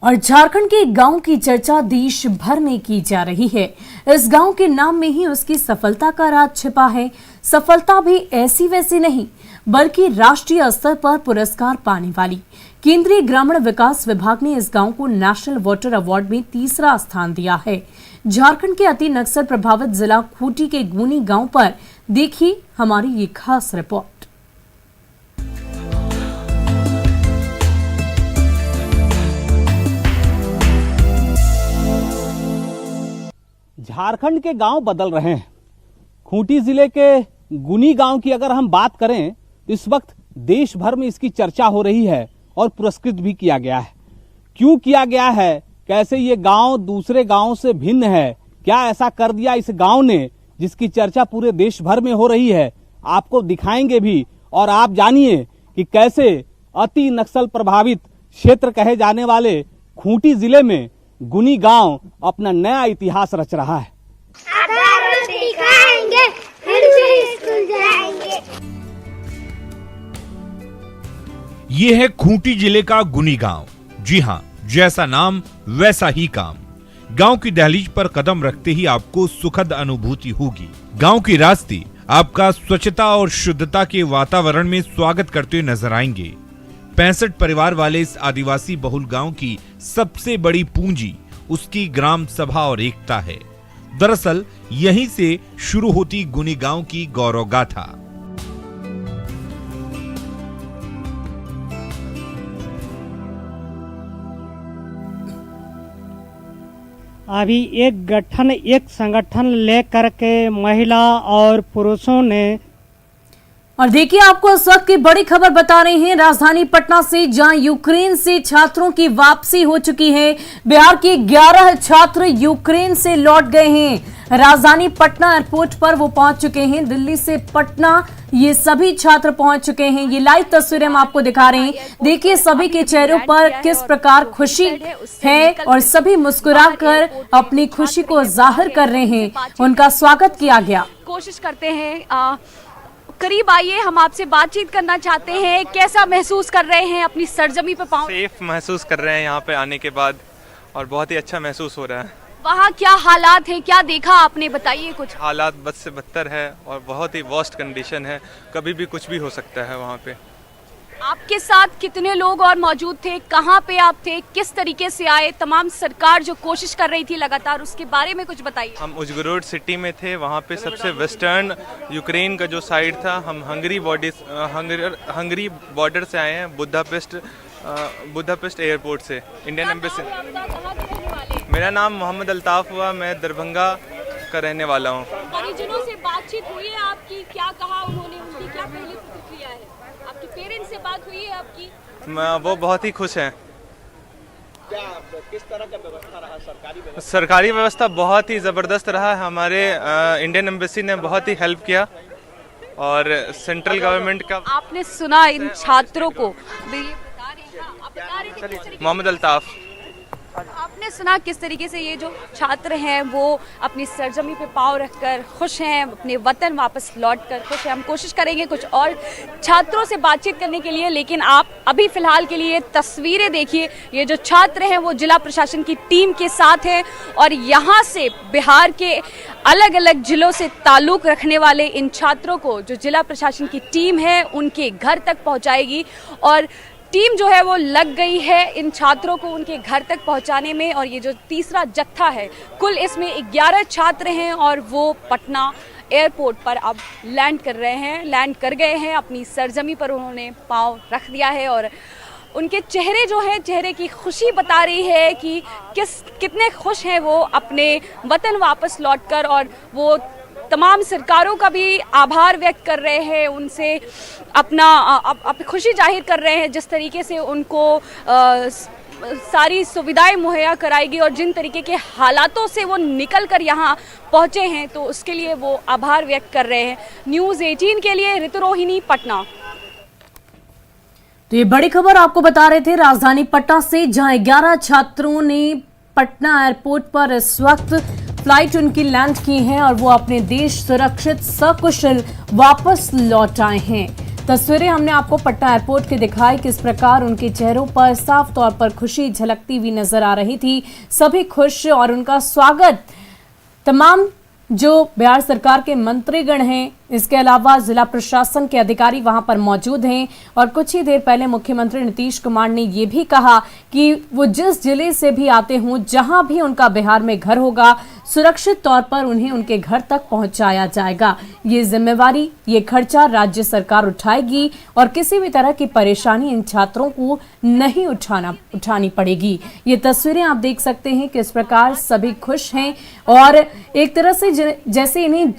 और झारखंड के गांव की चर्चा देश भर में की जा रही है। इस गांव के नाम में ही उसकी सफलता का राज छिपा है। सफलता भी ऐसी वैसी नहीं, बल्कि राष्ट्रीय स्तर पर पुरस्कार पाने वाली। केंद्रीय ग्रामीण विकास विभाग ने इस गांव को नेशनल वाटर अवार्ड में तीसरा स्थान दिया है। झारखंड के अति नक्सल प्रभावित जिला खूंटी के गुनी गांव पर देखिए हमारी ये खास रिपोर्ट। झारखंड के गांव बदल रहे हैं। खूंटी जिले के गुनी गांव की अगर हम बात करें तो इस वक्त देश भर में इसकी चर्चा हो रही है और पुरस्कृत भी किया गया है। क्यों किया गया है, कैसे ये गांव दूसरे गांव से भिन्न है, क्या ऐसा कर दिया इस गांव ने जिसकी चर्चा पूरे देश भर में हो रही है, आपको दिखाएंगे भी। और आप जानिए कि कैसे अति नक्सल प्रभावित क्षेत्र कहे जाने वाले खूंटी जिले में गुनी गांव अपना नया इतिहास रच रहा है। दिखाएंगे, फिर से स्कूल जाएंगे। ये है खूंटी जिले का गुनी गांव। जी हां, जैसा नाम वैसा ही काम। गांव की दहलीज पर कदम रखते ही आपको सुखद अनुभूति होगी। गांव की रास्ते आपका स्वच्छता और शुद्धता के वातावरण में स्वागत करते हुए नजर आएंगे। 65 परिवार वाले इस आदिवासी बहुल गांव की सबसे बड़ी पूंजी उसकी ग्राम सभा और एकता है। दरअसल यहीं से शुरू होती गुनी गांव की गौरव गाथा। अभी एक संगठन लेकर के महिला और पुरुषों ने। और देखिए आपको इस वक्त की बड़ी खबर बता रहे हैं राजधानी पटना से, जहां यूक्रेन से छात्रों की वापसी हो चुकी है। बिहार के 11 छात्र यूक्रेन से लौट गए हैं। राजधानी पटना एयरपोर्ट पर वो पहुंच चुके हैं। दिल्ली से पटना ये सभी छात्र पहुंच चुके हैं। ये लाइव तस्वीरें हम आपको दिखा रहे हैं। देखिए सभी के चेहरों पर किस प्रकार खुशी है और सभी मुस्कुराकर अपनी खुशी को जाहिर कर रहे हैं। उनका स्वागत किया गया। कोशिश करते हैं करीब आइए, हम आपसे बातचीत करना चाहते हैं। कैसा महसूस कर रहे हैं अपनी सरजमी पे पाँव? सेफ महसूस कर रहे हैं यहाँ पे आने के बाद और बहुत ही अच्छा महसूस हो रहा है। वहाँ क्या हालात है, क्या देखा आपने, बताइए कुछ। हालात बद से बदतर है और बहुत ही वर्स्ट कंडीशन है, कभी भी कुछ भी हो सकता है वहाँ पे। आपके साथ कितने लोग और मौजूद थे, कहाँ पे आप थे, किस तरीके से आए? तमाम सरकार जो कोशिश कर रही थी लगातार, उसके बारे में कुछ बताइए। हम उजगोरोड सिटी में थे, वहाँ पे सबसे वेस्टर्न यूक्रेन का जो साइड था। हम हंगरी बॉर्डर से आए हैं, बुदापेस्ट एयरपोर्ट से, इंडियन एम्बेसी। मेरा नाम मोहम्मद अल्ताफ हुआ, मैं दरभंगा का रहने वाला हूँ। परिजनों से बातचीत हुई है आपकी, क्या कहा उन्होंने, उनकी क्या पहली प्रतिक्रिया है? आपके पेरेंट्स से बात हुई है आपकी? वो बहुत ही खुश हैं। क्या किस तरह का व्यवस्था रहा सरकारी व्यवस्था? सरकारी व्यवस्था बहुत ही ज़बरदस्त रहा। हमारे इंडियन एम्बेसी ने बहुत ही हेल्प किया और सेंट्रल गवर्नमेंट का। आपने सुना इन छात्रों को, मोहम्मद अल्ताफ। आपने सुना किस तरीके से ये जो छात्र हैं वो अपनी सरजमी पे पाँव रखकर खुश हैं, अपने वतन वापस लौटकर खुश हैं। हम कोशिश करेंगे कुछ और छात्रों से बातचीत करने के लिए, लेकिन आप अभी फिलहाल के लिए तस्वीरें देखिए। ये जो छात्र हैं वो जिला प्रशासन की टीम के साथ हैं और यहाँ से बिहार के अलग अलग जिलों से ताल्लुक़ रखने वाले इन छात्रों को जो जिला प्रशासन की टीम है उनके घर तक पहुँचाएगी। और टीम जो है वो लग गई है इन छात्रों को उनके घर तक पहुंचाने में। और ये जो तीसरा जत्था है, कुल इसमें 11 छात्र हैं और वो पटना एयरपोर्ट पर अब लैंड कर गए हैं। अपनी सरजमी पर उन्होंने पाँव रख दिया है और उनके चेहरे जो है, चेहरे की खुशी बता रही है कि कितने खुश हैं वो अपने वतन वापस लौटकर। और वो तमाम सरकारों का भी आभार व्यक्त कर रहे हैं, उनसे अपना खुशी जाहिर कर रहे हैं जिस तरीके से उनको सारी सुविधाएं मुहैया कराएगी और जिन तरीके के हालातों से वो निकल कर यहाँ पहुँचे हैं, तो उसके लिए वो आभार व्यक्त कर रहे हैं। न्यूज़ 18 के लिए ऋतु रोहिणी, पटना। तो ये बड़ी खबर आपको बता रहे थे राजधानी पटना से, जहां 11 छात्रों ने पटना एयरपोर्ट पर इस वक्त फ्लाइट उनकी लैंड की है और वो अपने देश सुरक्षित सकुशल वापस लौट आए हैं। तस्वीरें हमने आपको पटना एयरपोर्ट की दिखाई, किस प्रकार उनके चेहरों पर साफ तौर पर खुशी झलकती हुई नजर आ रही थी। सभी खुश और उनका स्वागत तमाम जो बिहार सरकार के मंत्रीगण हैं, इसके अलावा जिला प्रशासन के अधिकारी वहां पर मौजूद हैं। और कुछ ही देर पहले मुख्यमंत्री नीतीश कुमार ने ये भी कहा कि वो जिस जिले से भी आते हों, जहां भी उनका बिहार में घर होगा, सुरक्षित तौर पर उन्हें उनके घर तक पहुंचाया जाएगा। ये जिम्मेवारी, ये खर्चा राज्य सरकार उठाएगी और किसी भी तरह की परेशानी इन छात्रों को नहीं उठानी पड़ेगी। ये तस्वीरें आप देख सकते हैं किस प्रकार सभी खुश हैं और एक तरह से जैसे इन्हें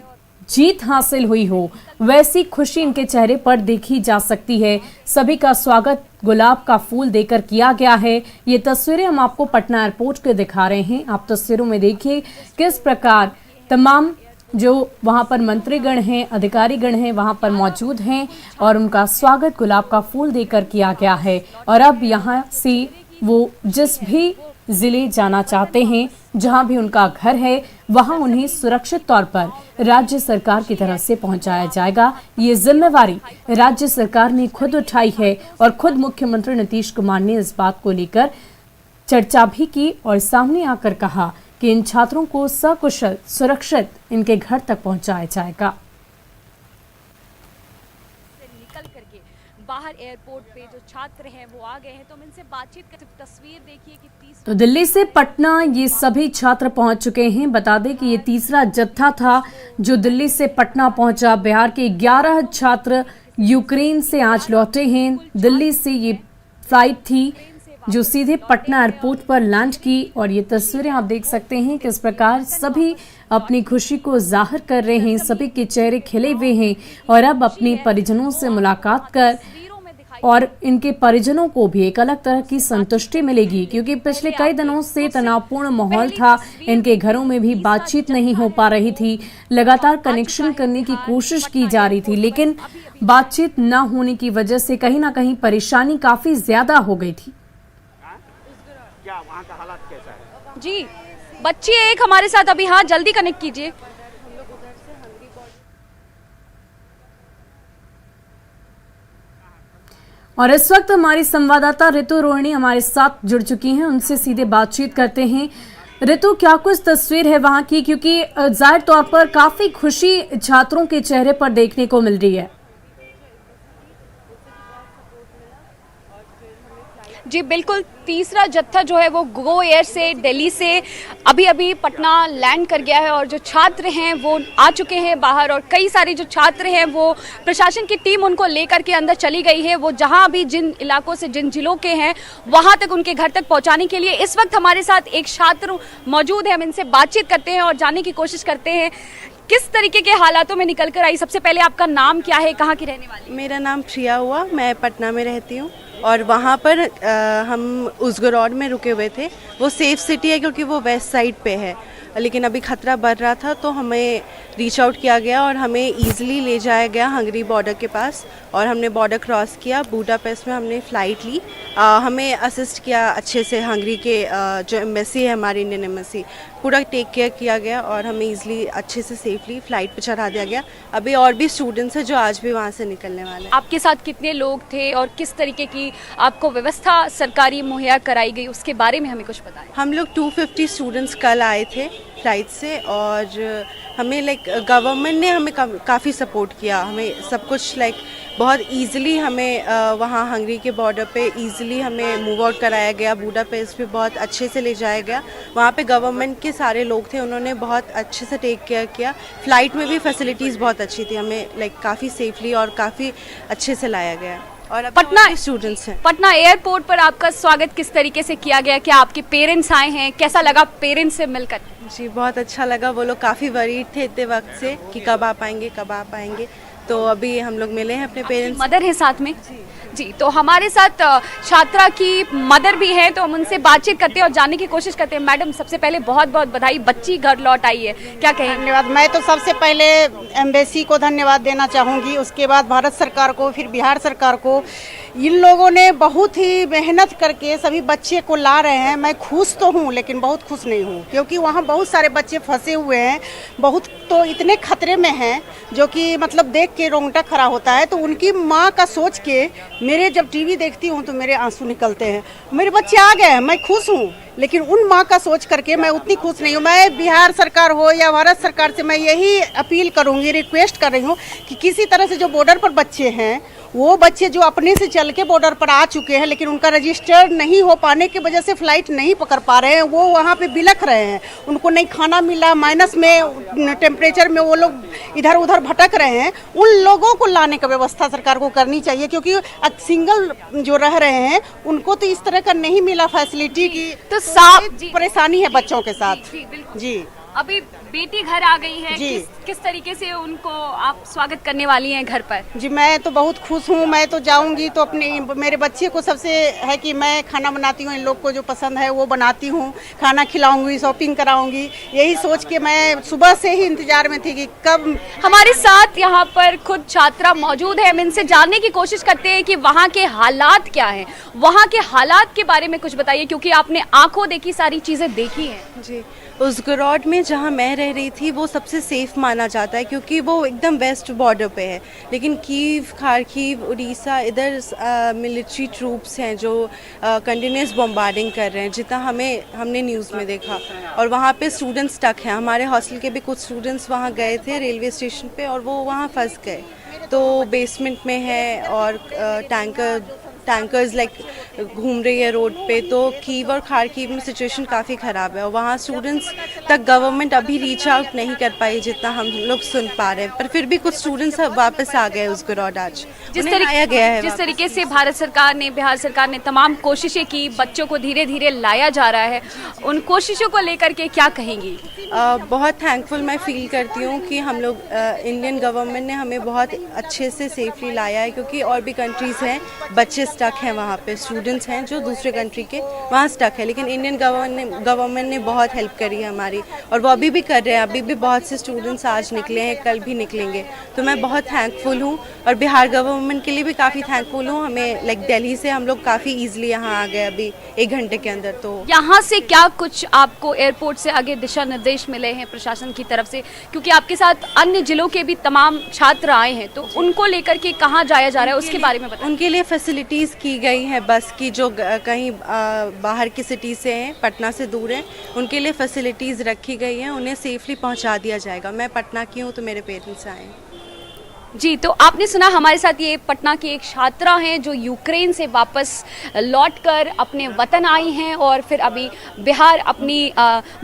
जीत हासिल हुई हो, वैसी खुशी इनके चेहरे पर देखी जा सकती है। सभी का स्वागत गुलाब का फूल देकर किया गया है। ये तस्वीरें हम आपको पटना एयरपोर्ट के दिखा रहे हैं। आप तस्वीरों में देखिए किस प्रकार तमाम जो वहां पर मंत्रीगण हैं, अधिकारीगण हैं, वहां पर मौजूद हैं और उनका स्वागत गुलाब का फूल देकर किया गया है। और अब यहाँ से वो जिस भी जिले जाना चाहते हैं, जहां भी उनका घर है, वहां उन्हें सुरक्षित तौर पर राज्य सरकार की तरफ से पहुंचाया जाएगा। ये जिम्मेवारी राज्य सरकार ने खुद उठाई है और खुद मुख्यमंत्री नीतीश कुमार ने इस बात को लेकर चर्चा भी की और सामने आकर कहा कि इन छात्रों को सकुशल सुरक्षित इनके घर तक पहुंचाया जाएगा। निकल करके बाहर एयरपोर्ट पे जो छात्र हैं वो आ गए हैं, तो हम इनसे बातचीत कर, तस्वीर देखिए कि तो दिल्ली से पटना ये सभी छात्र पहुंच चुके हैं। बता दें कि ये तीसरा जत्था था जो दिल्ली से पटना पहुंचा। बिहार के 11 छात्र यूक्रेन से आज लौटे हैं। दिल्ली से ये फ्लाइट थी जो सीधे पटना एयरपोर्ट पर लैंड की और ये तस्वीरें आप देख सकते हैं किस प्रकार सभी अपनी खुशी को जाहिर कर रहे हैं। सभी के चेहरे खिले हुए हैं और अब अपने परिजनों से मुलाकात कर और इनके परिजनों को भी एक अलग तरह की संतुष्टि मिलेगी, क्योंकि पिछले कई दिनों से तनावपूर्ण माहौल था। इनके घरों में भी बातचीत नहीं हो पा रही थी, लगातार कनेक्शन करने की कोशिश की जा रही थी, लेकिन बातचीत न होने की वजह से कहीं ना कहीं परेशानी काफी ज्यादा हो गई थी। क्या वहाँ का हालात कैसा है? जी, बच्चे एक हमारे साथ अभी, हाँ जल्दी कनेक्ट कीजिए। और इस वक्त हमारी संवाददाता ऋतु रोहिणी हमारे साथ जुड़ चुकी हैं, उनसे सीधे बातचीत करते हैं। ऋतु, क्या कुछ तस्वीर है वहां की, क्योंकि जाहिर तौर पर काफी खुशी छात्रों के चेहरे पर देखने को मिल रही है। जी बिल्कुल, तीसरा जत्था जो है वो गो एयर से दिल्ली से अभी अभी पटना लैंड कर गया है और जो छात्र हैं वो आ चुके हैं बाहर और कई सारे जो छात्र हैं वो प्रशासन की टीम उनको लेकर के अंदर चली गई है। वो जहां भी जिन इलाकों से, जिन जिलों के हैं, वहां तक उनके घर तक पहुंचाने के लिए इस वक्त हमारे साथ एक छात्र मौजूद है। हम इनसे बातचीत करते हैं और जानने की कोशिश करते हैं किस तरीके के हालातों में निकल कर आई। सबसे पहले आपका नाम क्या है, कहाँ की रहने वाली? मेरा नाम प्रिया हुआ, मैं पटना में रहती हूँ और वहाँ पर हम उजगरौड में रुके हुए थे। वो सेफ सिटी है क्योंकि वो वेस्ट साइड पे है, लेकिन अभी खतरा बढ़ रहा था तो हमें रीच आउट किया गया और हमें ईज़िली ले जाया गया हंगरी बॉर्डर के पास और हमने बॉर्डर क्रॉस किया। बुडापेस्ट में हमने फ़्लाइट ली। हमें असिस्ट किया अच्छे से हंगरी के जो एम्बेसी है, हमारी इंडियन एम्बेसी, पूरा टेक केयर किया गया और हमें ईज़िली अच्छे से सेफली फ़्लाइट पे चढ़ा दिया गया। अभी और भी स्टूडेंट्स हैं जो आज भी वहाँ से निकलने वाले हैं। आपके साथ कितने लोग थे और किस तरीके की आपको व्यवस्था सरकारी मुहैया कराई गई, उसके बारे में हमें कुछ बताएं। हम लोग 250 स्टूडेंट्स कल आए थे फ्लाइट से और हमें गवर्नमेंट ने हमें काफ़ी सपोर्ट किया। हमें सब कुछ बहुत ईज़िली हमें वहाँ हंगरी के बॉर्डर पे ईज़िली हमें मूव आउट कराया गया। बुडापेस्ट पे बहुत अच्छे से ले जाया गया। वहाँ पे गवर्नमेंट के सारे लोग थे, उन्होंने बहुत अच्छे से टेक केयर किया। फ़्लाइट में भी फैसिलिटीज़ बहुत अच्छी थी, हमें काफ़ी सेफली और काफ़ी अच्छे से लाया गया। और पटना स्टूडेंट्स हैं। पटना एयरपोर्ट पर आपका स्वागत किस तरीके से किया गया? क्या आपके पेरेंट्स आए हैं? कैसा लगा पेरेंट्स से मिलकर? जी बहुत अच्छा लगा। वो लोग काफ़ी वरीड थे इतने वक्त से कि कब आ पाएंगे, तो अभी हम लोग मिले हैं अपने पेरेंट्स। मदर है साथ में? जी, तो हमारे साथ छात्रा की मदर भी है, तो हम उनसे बातचीत करते हैं और जानने की कोशिश करते हैं। मैडम, सबसे पहले बहुत बहुत बधाई, बच्ची घर लौट आई है, क्या कहें? धन्यवाद। मैं तो सबसे पहले एम्बेसी को धन्यवाद देना चाहूँगी, उसके बाद भारत सरकार को, फिर बिहार सरकार को। इन लोगों ने बहुत ही मेहनत करके सभी बच्चे को ला रहे हैं। मैं खुश तो हूँ लेकिन बहुत खुश नहीं हूँ, क्योंकि वहाँ बहुत सारे बच्चे फंसे हुए हैं, बहुत तो इतने खतरे में हैं जो कि मतलब देख के रोंगटा खड़ा होता है। तो उनकी माँ का सोच के मेरे जब टीवी देखती हूँ तो मेरे आंसू निकलते हैं। मेरे बच्चे आ गए हैं, मैं खुश हूँ, लेकिन उन माँ का सोच करके मैं उतनी खुश नहीं हूँ। मैं बिहार सरकार हो या भारत सरकार से मैं यही अपील करूँगी, रिक्वेस्ट कर रही हूँ कि किसी तरह से जो बॉर्डर पर बच्चे हैं, वो बच्चे जो अपने से चल के बॉर्डर पर आ चुके हैं लेकिन उनका रजिस्टर्ड नहीं हो पाने की वजह से फ्लाइट नहीं पकड़ पा रहे हैं, वो वहाँ पे बिलख रहे हैं। उनको नहीं खाना मिला, माइनस में टेम्परेचर में वो लोग इधर उधर भटक रहे हैं। उन लोगों को लाने का व्यवस्था सरकार को करनी चाहिए, क्योंकि सिंगल जो रह रहे हैं उनको तो इस तरह का नहीं मिला फैसिलिटी की, तो साफ परेशानी है बच्चों के साथ। जी अभी बेटी घर आ गई है, जी। किस तरीके से उनको आप स्वागत करने वाली हैं घर पर? जी मैं तो बहुत खुश हूँ। मैं तो जाऊँगी तो अपने मेरे बच्चे को सबसे है कि मैं खाना बनाती हूँ, इन लोग को जो पसंद है वो बनाती हूँ, खाना खिलाऊंगी, शॉपिंग कराऊंगी, यही सोच के मैं सुबह से ही इंतजार में थी कि कब। हमारे साथ यहाँ पर खुद छात्रा मौजूद है, हम इनसे जानने की कोशिश करते हैं कि वहाँ के हालात क्या हैं, वहाँ के हालात के बारे में कुछ बताइए, क्योंकि आपने आंखों देखी सारी चीज़ें देखी हैं। जी, उज़गोरॉड में जहाँ मैं रह रही थी वो सबसे सेफ़ माना जाता है, क्योंकि वो एकदम वेस्ट बॉर्डर पे है। लेकिन कीव, खारकीव, उड़ीसा, इधर मिलिट्री ट्रूप्स हैं जो कंटिन्यूस बम्बार्डिंग कर रहे हैं, जितना हमने न्यूज़ में देखा। और वहाँ पे स्टूडेंट्स स्टक हैं। हमारे हॉस्टल के भी कुछ स्टूडेंट्स वहाँ गए थे रेलवे स्टेशन पे और वो वहाँ फंस गए, तो बेसमेंट में है और टैंकर्स लाइक घूम रही है रोड पे। तो कीव और खारकीव में सिचुएशन काफ़ी ख़राब है और वहाँ स्टूडेंट्स तक गवर्नमेंट अभी रीच आउट नहीं कर पाई जितना हम लोग सुन पा रहे हैं, पर फिर भी कुछ स्टूडेंट्स वापस आ गए उज़गोरॉड। आज जिस तरीके से भारत सरकार ने, बिहार सरकार ने तमाम कोशिशें की, बच्चों को धीरे धीरे लाया जा रहा है, उन कोशिशों को लेकर के क्या कहेंगी? बहुत थैंकफुल मैं फील करती हूँ कि हम लोग इंडियन गवर्नमेंट ने हमें बहुत अच्छे से सेफली लाया है, क्योंकि और भी कंट्रीज़ हैं, बच्चे स्टक हैं वहाँ पे, स्टूडेंट्स हैं जो दूसरे कंट्री के वहाँ स्टक है, लेकिन इंडियन गवर्नमेंट ने बहुत हेल्प करी है हमारी, और वो अभी भी कर रहे हैं। अभी भी बहुत से स्टूडेंट्स आज निकले हैं, कल भी निकलेंगे, तो मैं बहुत थैंकफुल हूँ। और बिहार गवर्नमेंट के लिए भी काफ़ी थैंकफुल हूँ। हमें लाइक दिल्ली से हम लोग काफ़ी ईजिली यहाँ आ गए अभी 1 घंटे के अंदर। तो यहाँ से क्या कुछ आपको एयरपोर्ट से आगे दिशा निर्देश मिले हैं प्रशासन की तरफ से, क्योंकि आपके साथ अन्य जिलों के भी तमाम छात्र आए हैं, तो उनको लेकर के कहाँ जाया जा रहा है उसके बारे में बताइए। उनके लिए फैसिलिटीज़ की गई हैं बस की, जो कहीं बाहर की सिटी से हैं, पटना से दूर हैं, उनके लिए फैसिलिटीज़ रखी गई हैं, उन्हें सेफली पहुंचा दिया जाएगा। मैं पटना की हूँ तो मेरे पेरेंट्स आए हैं। जी, तो आपने सुना हमारे साथ ये पटना की एक छात्रा हैं जो यूक्रेन से वापस लौटकर अपने वतन आई हैं और फिर अभी बिहार अपनी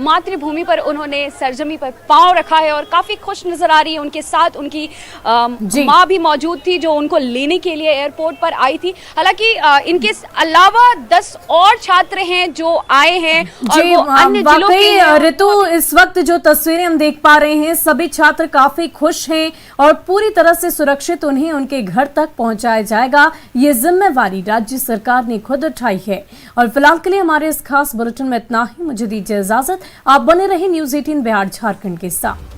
मातृभूमि पर उन्होंने सरजमी पर पांव रखा है और काफ़ी खुश नज़र आ रही है। उनके साथ उनकी माँ भी मौजूद थी जो उनको लेने के लिए एयरपोर्ट पर आई थी। हालांकि इनके अलावा 10 और छात्र हैं जो आए हैं और वो अन्य जिलों के। ऋतु, इस वक्त जो तस्वीरें हम देख पा रहे हैं, सभी छात्र काफी खुश हैं और पूरी तरह से सुरक्षित उन्हें उनके घर तक पहुंचाया जाएगा। ये जिम्मेवारी राज्य सरकार ने खुद उठाई है। और फिलहाल के लिए हमारे इस खास बुलेटिन में इतना ही। मुझे दीजिए इजाजत। आप बने रहे न्यूज़ 18 बिहार झारखंड के साथ।